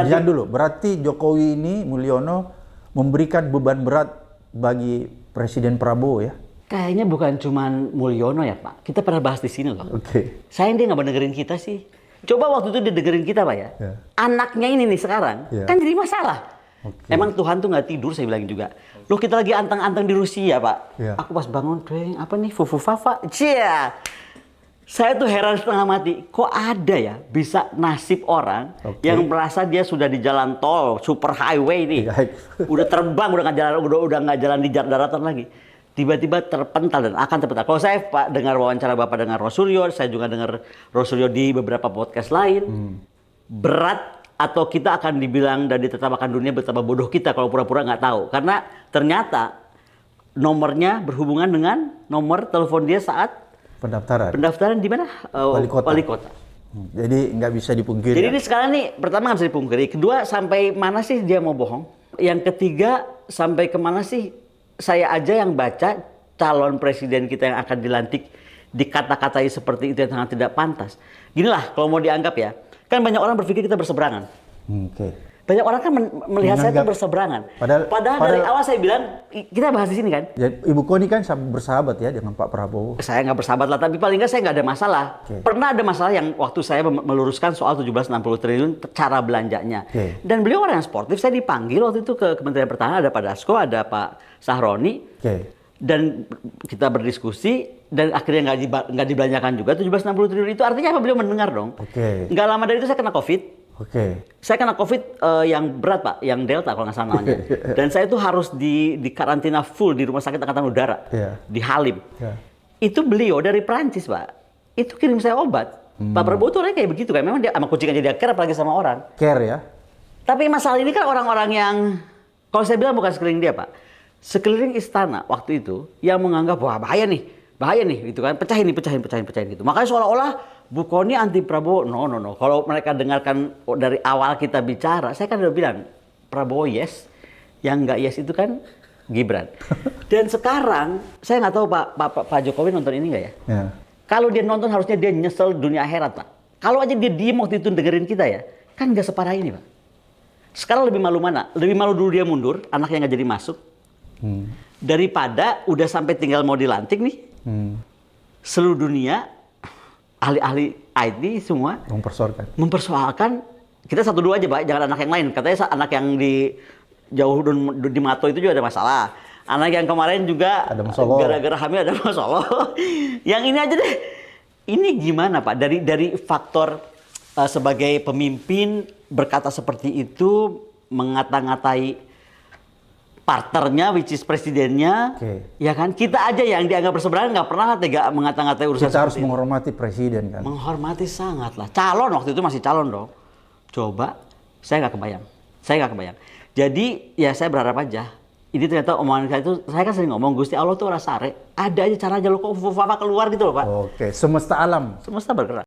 Jangan dulu, berarti Jokowi ini, Mulyono, memberikan beban berat bagi Presiden Prabowo ya? Kayaknya bukan cuma Mulyono ya Pak. Kita pernah bahas di sini loh. Oke. Sayang dia nggak mendengerin kita sih. Coba waktu itu dia dengerin kita Pak ya. Ya. Anaknya ini nih sekarang kan jadi masalah. Oke. Emang Tuhan tuh nggak tidur, saya bilang juga. Loh kita lagi anteng-anteng di Rusia Pak. Ya. Aku pas bangun, deng, apa nih fufu fafa, cia. Saya tuh heran setengah mati. Kok ada ya bisa nasib orang yang merasa dia sudah di jalan tol, super highway nih, udah terbang, udah nggak jalan di daratan lagi. Tiba-tiba terpental dan akan terpental. Kalau saya Pak dengar wawancara Bapak dengan Rosulyo, saya juga dengar Rosulyo di beberapa podcast lain. Berat atau kita akan dibilang dan ditertawakan dunia betapa bodoh kita kalau pura-pura nggak tahu. Karena ternyata nomornya berhubungan dengan nomor telepon dia saat pendaftaran di mana? Wali kota. Jadi nggak bisa dipungkiri. Jadi ini sekarang nih, pertama nggak bisa dipungkiri. Kedua, sampai mana sih dia mau bohong? Yang ketiga, sampai kemana sih saya aja yang baca calon presiden kita yang akan dilantik dikata-katai seperti itu yang sangat tidak pantas. Ginilah kalau mau dianggap ya, kan banyak orang berpikir kita berseberangan. Banyak orang kan melihat saya itu berseberangan. Padahal dari awal saya bilang, kita bahas di sini kan. Ya, Ibu Koni kan bersahabat ya dengan Pak Prabowo. Saya nggak bersahabat lah, tapi paling nggak saya nggak ada masalah. Pernah ada masalah yang waktu saya meluruskan soal 1760 triliun cara belanjanya. Dan beliau orang yang sportif, saya dipanggil waktu itu ke Kementerian Pertahanan, ada Pak Dasko, ada Pak Sahroni. Dan kita berdiskusi, dan akhirnya nggak dibelanjakan juga 1760 triliun itu. Artinya apa? Beliau mendengar dong. Nggak lama dari itu saya kena COVID. Saya kena COVID yang berat Pak, yang Delta kalau nggak salah namanya. Dan saya itu harus di karantina full di Rumah Sakit Angkatan Udara di Halim. Itu beliau dari Prancis Pak, itu kirim saya obat. Pak Prabowo tuh orangnya kayak begitu kan, memang dia sama kucing aja dia care apalagi sama orang. Care ya. Tapi masalah ini kan orang-orang yang, kalau saya bilang bukan sekeliling dia Pak, sekeliling istana waktu itu yang menganggap wah bahaya nih, gitu kan, pecahin gitu. Makanya seolah-olah Bu Koni anti Prabowo, no. Kalau mereka dengarkan dari awal kita bicara, saya kan udah bilang Prabowo yes, yang nggak yes itu kan Gibran. Dan sekarang saya nggak tahu Pak Jokowi nonton ini nggak ya? Kalau dia nonton harusnya dia nyesel dunia akhirat Pak. Kalau aja dia diem waktu itu dengerin kita ya, kan nggak separah ini Pak. Sekarang lebih malu mana? Lebih malu dulu dia mundur, anaknya nggak jadi masuk, daripada udah sampai tinggal mau dilantik nih, seluruh dunia ahli-ahli IT semua mempersoalkan kita 1-2 aja Pak, jangan anak yang lain. Katanya anak yang di jauh di Mato itu juga ada masalah. Anak yang kemarin juga gara-gara hamil ada masalah. Yang ini aja deh. Ini gimana Pak? Dari faktor sebagai pemimpin berkata seperti itu, mengata-ngatai partnernya, which is presidennya, ya kan? Kita aja yang dianggap berseberangan nggak pernah tega mengata-ngatai urusan. Kita harus menghormati presiden kan? Menghormati sangat lah. Calon waktu itu masih calon dong. Coba, saya nggak kebayang. Jadi ya saya berharap aja. Ini ternyata omongan saya itu, saya kan sering ngomong Gusti Allah tuh orang sare. Ada aja cara aja lo kok keluar gitu loh Pak. Semesta alam. Semesta bergerak.